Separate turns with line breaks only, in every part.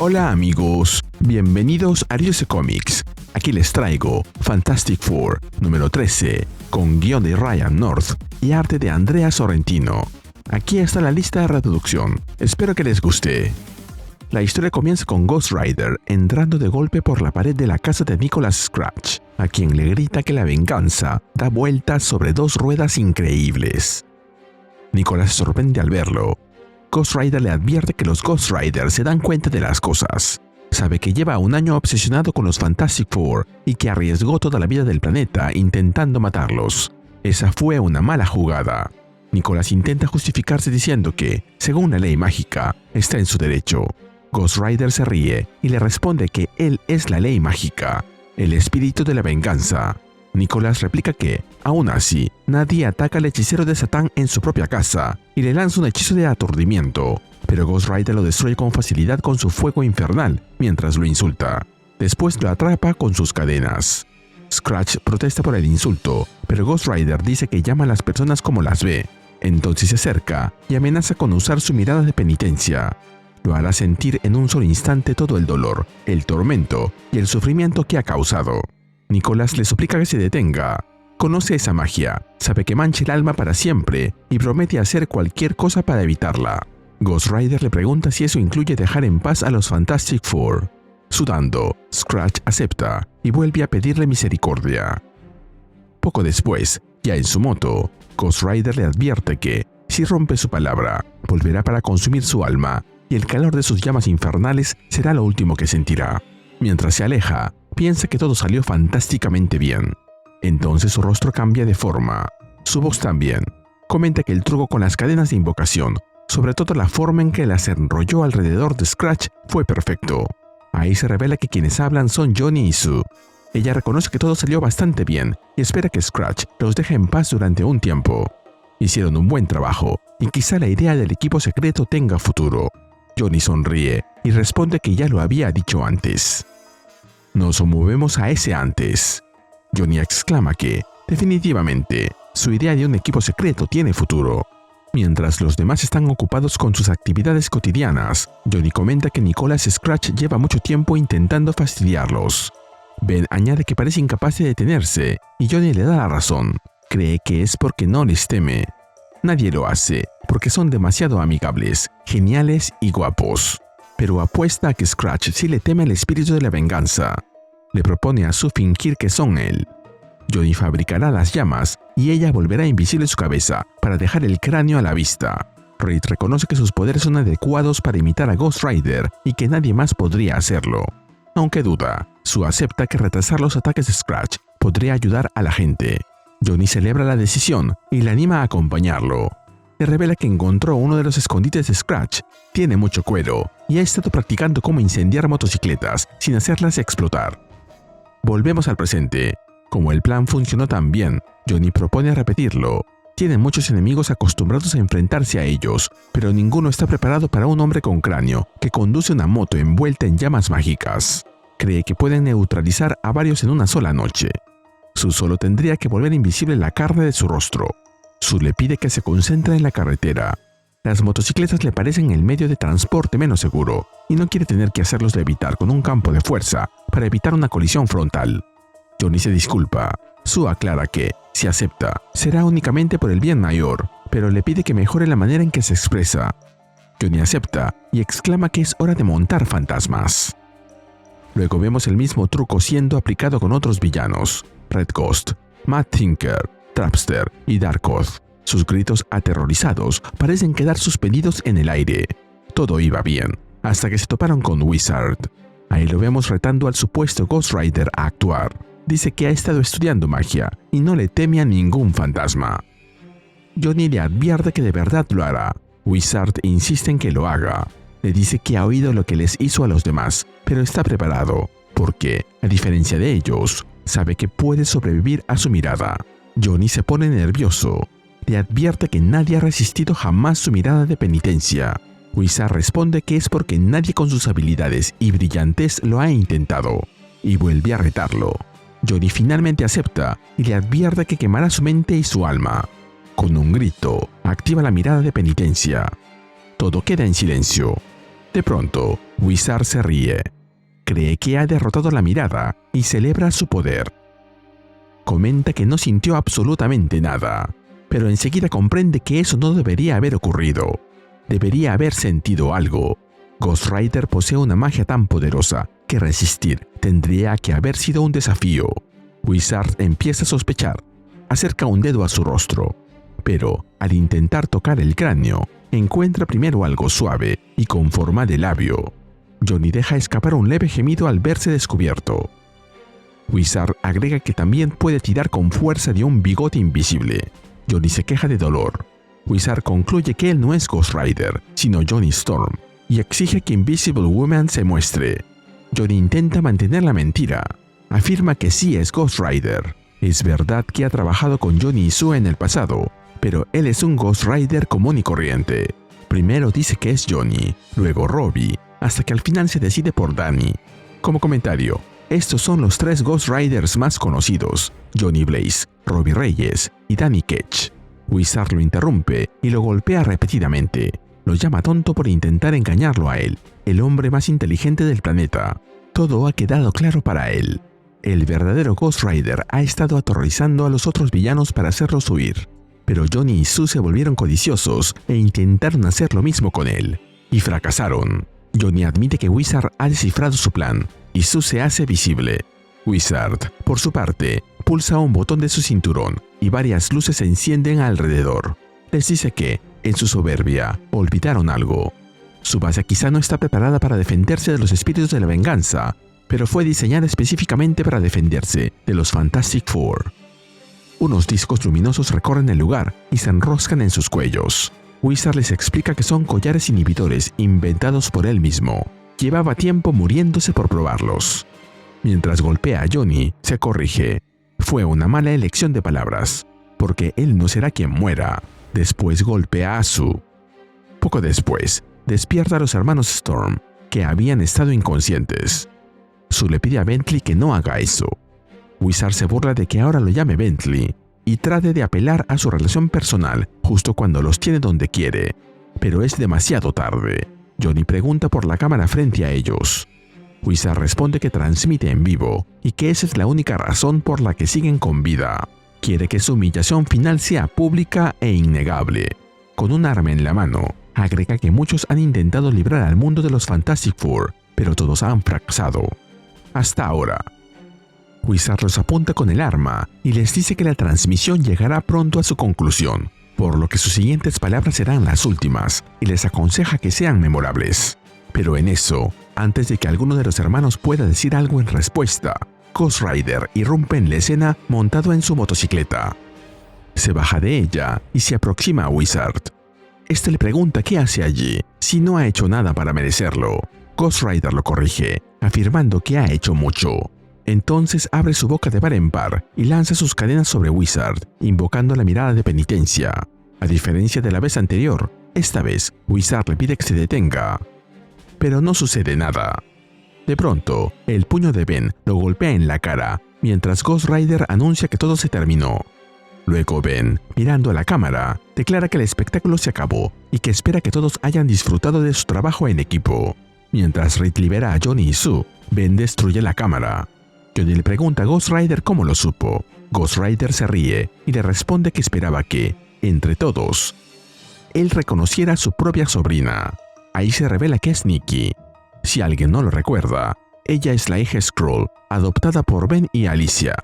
Hola amigos, bienvenidos a Ryuse Comics. Aquí les traigo Fantastic Four número 13, con guión de Ryan North y arte de Andrea Sorrentino. Aquí está la lista de reproducción, espero que les guste. La historia comienza con Ghost Rider entrando de golpe por la pared de la casa de Nicholas Scratch, a quien le grita que la venganza da vueltas sobre dos ruedas increíbles. Nicholas se sorprende al verlo. Ghost Rider le advierte que los Ghost Riders se dan cuenta de las cosas. Sabe que lleva un año obsesionado con los Fantastic Four y que arriesgó toda la vida del planeta intentando matarlos. Esa fue una mala jugada. Nicholas intenta justificarse diciendo que, según la ley mágica, está en su derecho. Ghost Rider se ríe y le responde que él es la ley mágica, el espíritu de la venganza. Nicholas replica que, aún así, nadie ataca al hechicero de Satán en su propia casa y le lanza un hechizo de aturdimiento, pero Ghost Rider lo destruye con facilidad con su fuego infernal mientras lo insulta. Después lo atrapa con sus cadenas. Scratch protesta por el insulto, pero Ghost Rider dice que llama a las personas como las ve. Entonces se acerca y amenaza con usar su mirada de penitencia. Lo hará sentir en un solo instante todo el dolor, el tormento y el sufrimiento que ha causado. Nicholas le suplica que se detenga. Conoce esa magia, sabe que mancha el alma para siempre y promete hacer cualquier cosa para evitarla. Ghost Rider le pregunta si eso incluye dejar en paz a los Fantastic Four. Sudando, Scratch acepta y vuelve a pedirle misericordia. Poco después, ya en su moto, Ghost Rider le advierte que, si rompe su palabra, volverá para consumir su alma y el calor de sus llamas infernales será lo último que sentirá. Mientras se aleja, piensa que todo salió fantásticamente bien. Entonces su rostro cambia de forma. Su voz también. Comenta que el truco con las cadenas de invocación, sobre todo la forma en que las enrolló alrededor de Scratch, fue perfecto. Ahí se revela que quienes hablan son Johnny y Sue. Ella reconoce que todo salió bastante bien y espera que Scratch los deje en paz durante un tiempo. Hicieron un buen trabajo y quizá la idea del equipo secreto tenga futuro. Johnny sonríe y responde que ya lo había dicho antes. Nos movemos a ese antes. Johnny exclama que, definitivamente, su idea de un equipo secreto tiene futuro. Mientras los demás están ocupados con sus actividades cotidianas, Johnny comenta que Nicholas Scratch lleva mucho tiempo intentando fastidiarlos. Ben añade que parece incapaz de detenerse y Johnny le da la razón. Cree que es porque no les teme. Nadie lo hace, porque son demasiado amigables, geniales y guapos. Pero apuesta a que Scratch sí le teme al espíritu de la venganza. Le propone a Sue fingir que son él. Johnny fabricará las llamas y ella volverá invisible su cabeza para dejar el cráneo a la vista. Reed reconoce que sus poderes son adecuados para imitar a Ghost Rider y que nadie más podría hacerlo. Aunque duda, Sue acepta que retrasar los ataques de Scratch podría ayudar a la gente. Johnny celebra la decisión y le anima a acompañarlo. Le revela que encontró uno de los escondites de Scratch. Tiene mucho cuero y ha estado practicando cómo incendiar motocicletas sin hacerlas explotar. Volvemos al presente. Como el plan funcionó tan bien, Johnny propone repetirlo. Tienen muchos enemigos acostumbrados a enfrentarse a ellos, pero ninguno está preparado para un hombre con cráneo que conduce una moto envuelta en llamas mágicas. Cree que pueden neutralizar a varios en una sola noche. Sue solo tendría que volver invisible la carne de su rostro. Sue le pide que se concentre en la carretera. Las motocicletas le parecen el medio de transporte menos seguro y no quiere tener que hacerlos levitar con un campo de fuerza para evitar una colisión frontal. Johnny se disculpa. Sue aclara que, si acepta, será únicamente por el bien mayor, pero le pide que mejore la manera en que se expresa. Johnny acepta y exclama que es hora de montar fantasmas. Luego vemos el mismo truco siendo aplicado con otros villanos: Red Ghost, Mad Thinker, Trapster y Darkoth. Sus gritos aterrorizados parecen quedar suspendidos en el aire. Todo iba bien, hasta que se toparon con Wizard. Ahí lo vemos retando al supuesto Ghost Rider a actuar. Dice que ha estado estudiando magia y no le teme a ningún fantasma. Johnny le advierte que de verdad lo hará. Wizard insiste en que lo haga. Le dice que ha oído lo que les hizo a los demás, pero está preparado, porque, a diferencia de ellos, sabe que puede sobrevivir a su mirada. Johnny se pone nervioso. Le advierte que nadie ha resistido jamás su mirada de penitencia. Wizard responde que es porque nadie con sus habilidades y brillantez lo ha intentado, y vuelve a retarlo. Johnny finalmente acepta y le advierte que quemará su mente y su alma. Con un grito, activa la mirada de penitencia. Todo queda en silencio. De pronto, Wizard se ríe. Cree que ha derrotado la mirada y celebra su poder. Comenta que no sintió absolutamente nada, pero enseguida comprende que eso no debería haber ocurrido. Debería haber sentido algo. Ghost Rider posee una magia tan poderosa que resistir tendría que haber sido un desafío. Wizard empieza a sospechar. Acerca un dedo a su rostro, pero al intentar tocar el cráneo, encuentra primero algo suave y con forma de labio. Johnny deja escapar un leve gemido al verse descubierto. Wizard agrega que también puede tirar con fuerza de un bigote invisible. Johnny se queja de dolor. Wizard concluye que él no es Ghost Rider, sino Johnny Storm, y exige que Invisible Woman se muestre. Johnny intenta mantener la mentira. Afirma que sí es Ghost Rider. Es verdad que ha trabajado con Johnny y Sue en el pasado, pero él es un Ghost Rider común y corriente. Primero dice que es Johnny, luego Robbie, hasta que al final se decide por Danny. Como comentario, estos son los 3 Ghost Riders más conocidos: Johnny Blaze, Robbie Reyes y Danny Ketch. Wizard lo interrumpe y lo golpea repetidamente. Lo llama tonto por intentar engañarlo a él, el hombre más inteligente del planeta. Todo ha quedado claro para él. El verdadero Ghost Rider ha estado aterrorizando a los otros villanos para hacerlos huir. Pero Johnny y Sue se volvieron codiciosos e intentaron hacer lo mismo con él, y fracasaron. Johnny admite que Wizard ha descifrado su plan, y Sue se hace visible. Wizard, por su parte, pulsa un botón de su cinturón, y varias luces se encienden alrededor. Les dice que, en su soberbia, olvidaron algo. Su base quizá no está preparada para defenderse de los espíritus de la venganza, pero fue diseñada específicamente para defenderse de los Fantastic Four. Unos discos luminosos recorren el lugar y se enroscan en sus cuellos. Wizard les explica que son collares inhibidores inventados por él mismo. Llevaba tiempo muriéndose por probarlos. Mientras golpea a Johnny, se corrige. Fue una mala elección de palabras, porque él no será quien muera. Después golpea a Sue. Poco después, despierta a los hermanos Storm, que habían estado inconscientes. Sue le pide a Bentley que no haga eso. Wizard se burla de que ahora lo llame Bentley y trate de apelar a su relación personal justo cuando los tiene donde quiere, pero es demasiado tarde. Johnny pregunta por la cámara frente a ellos. Wizard responde que transmite en vivo y que esa es la única razón por la que siguen con vida. Quiere que su humillación final sea pública e innegable. Con un arma en la mano, agrega que muchos han intentado librar al mundo de los Fantastic Four, pero todos han fracasado. Hasta ahora. Wizard los apunta con el arma y les dice que la transmisión llegará pronto a su conclusión, por lo que sus siguientes palabras serán las últimas, y les aconseja que sean memorables. Pero en eso, antes de que alguno de los hermanos pueda decir algo en respuesta, Ghost Rider irrumpe en la escena montado en su motocicleta. Se baja de ella y se aproxima a Wizard. Este le pregunta qué hace allí, si no ha hecho nada para merecerlo. Ghost Rider lo corrige, afirmando que ha hecho mucho. Entonces abre su boca de par en par y lanza sus cadenas sobre Wizard, invocando la mirada de penitencia. A diferencia de la vez anterior, esta vez Wizard le pide que se detenga. Pero no sucede nada. De pronto, el puño de Ben lo golpea en la cara, mientras Ghost Rider anuncia que todo se terminó. Luego Ben, mirando a la cámara, declara que el espectáculo se acabó y que espera que todos hayan disfrutado de su trabajo en equipo. Mientras Reed libera a Johnny y Sue, Ben destruye la cámara. Johnny le pregunta a Ghost Rider cómo lo supo. Ghost Rider se ríe y le responde que esperaba que, entre todos, él reconociera a su propia sobrina. Ahí se revela que es Nikki. Si alguien no lo recuerda, ella es la hija Skrull, adoptada por Ben y Alicia.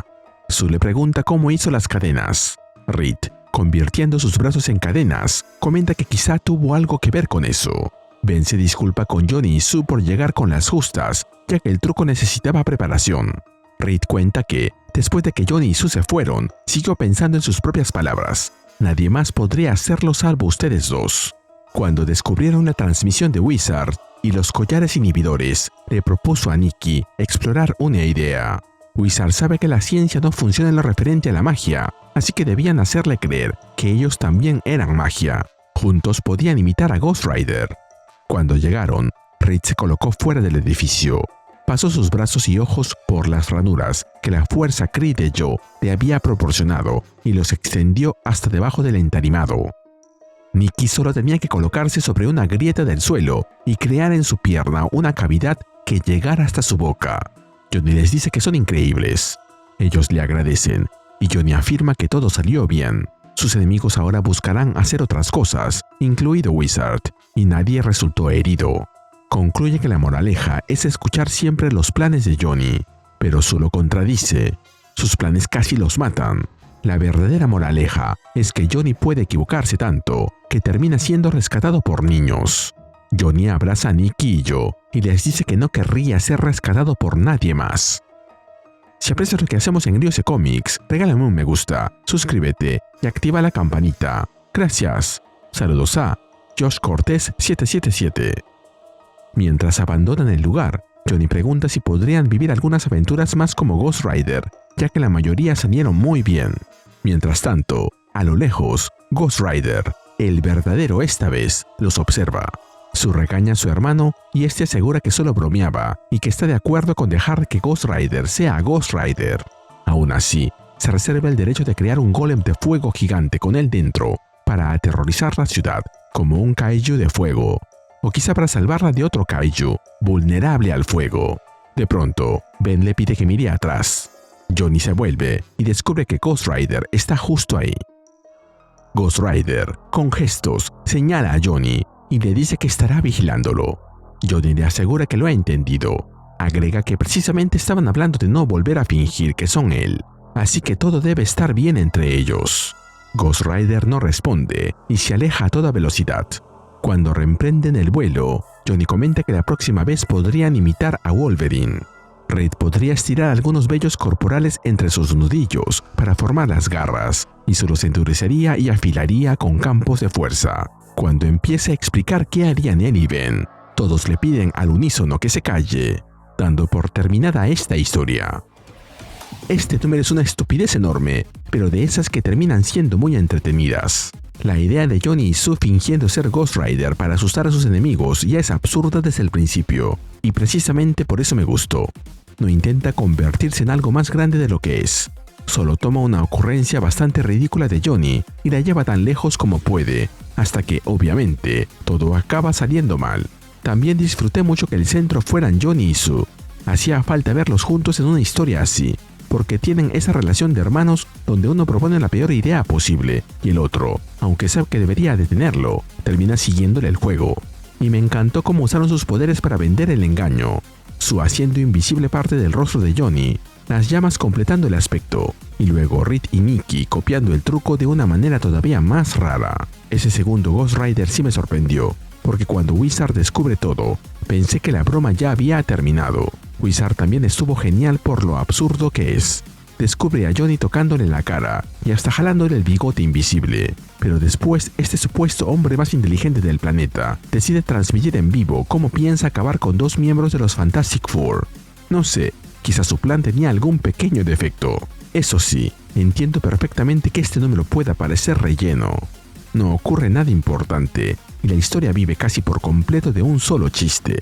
Sue le pregunta cómo hizo las cadenas. Reed, convirtiendo sus brazos en cadenas, comenta que quizá tuvo algo que ver con eso. Ben se disculpa con Johnny y Sue por llegar con las justas, ya que el truco necesitaba preparación. Reed cuenta que, después de que Johnny y Sue se fueron, siguió pensando en sus propias palabras. Nadie más podría hacerlo salvo ustedes dos. Cuando descubrieron la transmisión de Wizard y los collares inhibidores, le propuso a Nikki explorar una idea. Wizard sabe que la ciencia no funciona en lo referente a la magia, así que debían hacerle creer que ellos también eran magia. Juntos podían imitar a Ghost Rider. Cuando llegaron, Reed se colocó fuera del edificio. Pasó sus brazos y ojos por las ranuras que la fuerza Kree de Joe le había proporcionado y los extendió hasta debajo del entarimado. Nikki solo tenía que colocarse sobre una grieta del suelo y crear en su pierna una cavidad que llegara hasta su boca. Johnny les dice que son increíbles. Ellos le agradecen y Johnny afirma que todo salió bien. Sus enemigos ahora buscarán hacer otras cosas, incluido Wizard, y nadie resultó herido. Concluye que la moraleja es escuchar siempre los planes de Johnny, pero solo contradice. Sus planes casi los matan. La verdadera moraleja es que Johnny puede equivocarse tanto que termina siendo rescatado por niños. Johnny abraza a Nikki y Joe y les dice que no querría ser rescatado por nadie más. Si aprecias lo que hacemos en Ryose Comics, regálame un me gusta, suscríbete y activa la campanita. Gracias. Saludos a Josh Cortés 777. Mientras abandonan el lugar, Johnny pregunta si podrían vivir algunas aventuras más como Ghost Rider, ya que la mayoría salieron muy bien. Mientras tanto, a lo lejos, Ghost Rider, el verdadero esta vez, los observa. Su regaña a su hermano y este asegura que solo bromeaba y que está de acuerdo con dejar que Ghost Rider sea Ghost Rider. Aún así, se reserva el derecho de crear un golem de fuego gigante con él dentro para aterrorizar la ciudad como un kaiju de fuego, o quizá para salvarla de otro kaiju vulnerable al fuego. De pronto, Ben le pide que mire atrás. Johnny se vuelve y descubre que Ghost Rider está justo ahí. Ghost Rider, con gestos, señala a Johnny y le dice que estará vigilándolo. Johnny le asegura que lo ha entendido. Agrega que precisamente estaban hablando de no volver a fingir que son él, así que todo debe estar bien entre ellos. Ghost Rider no responde y se aleja a toda velocidad. Cuando reemprenden el vuelo, Johnny comenta que la próxima vez podrían imitar a Wolverine. Red podría estirar algunos vellos corporales entre sus nudillos para formar las garras, y se los endurecería y afilaría con campos de fuerza. Cuando empieza a explicar qué harían él y Ben, todos le piden al unísono que se calle, dando por terminada esta historia. Este número es una estupidez enorme, pero de esas que terminan siendo muy entretenidas. La idea de Johnny y Sue fingiendo ser Ghost Rider para asustar a sus enemigos ya es absurda desde el principio, y precisamente por eso me gustó. No intenta convertirse en algo más grande de lo que es. Solo toma una ocurrencia bastante ridícula de Johnny y la lleva tan lejos como puede, hasta que, obviamente, todo acaba saliendo mal. También disfruté mucho que el centro fueran Johnny y Sue. Hacía falta verlos juntos en una historia así, porque tienen esa relación de hermanos donde uno propone la peor idea posible y el otro, aunque sabe que debería detenerlo, termina siguiéndole el juego. Y me encantó cómo usaron sus poderes para vender el engaño. Sue haciendo invisible parte del rostro de Johnny, las llamas completando el aspecto, y luego Reed y Nikki copiando el truco de una manera todavía más rara. Ese segundo Ghost Rider sí me sorprendió, porque cuando Wizard descubre todo, pensé que la broma ya había terminado. Wizard también estuvo genial por lo absurdo que es. Descubre a Johnny tocándole la cara y hasta jalándole el bigote invisible, pero después este supuesto hombre más inteligente del planeta decide transmitir en vivo cómo piensa acabar con 2 miembros de los Fantastic Four. No sé, quizás su plan tenía algún pequeño defecto. Eso sí, entiendo perfectamente que este número pueda parecer relleno. No ocurre nada importante y la historia vive casi por completo de un solo chiste.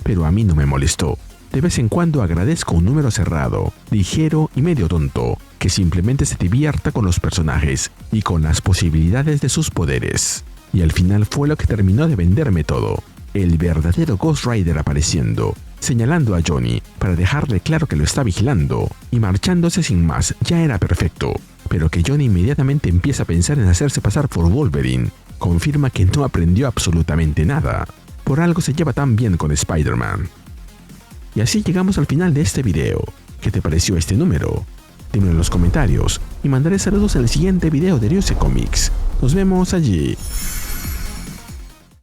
Pero a mí no me molestó. De vez en cuando agradezco un número cerrado, ligero y medio tonto, que simplemente se divierta con los personajes y con las posibilidades de sus poderes. Y al final fue lo que terminó de venderme todo. El verdadero Ghost Rider apareciendo, señalando a Johnny para dejarle claro que lo está vigilando, y marchándose sin más ya era perfecto. Pero que Johnny inmediatamente empieza a pensar en hacerse pasar por Wolverine, confirma que no aprendió absolutamente nada. Por algo se lleva tan bien con Spider-Man. Y así llegamos al final de este video. ¿Qué te pareció este número? Dímelo en los comentarios y mandaré saludos en el siguiente video de Ryose Comics. Nos vemos allí.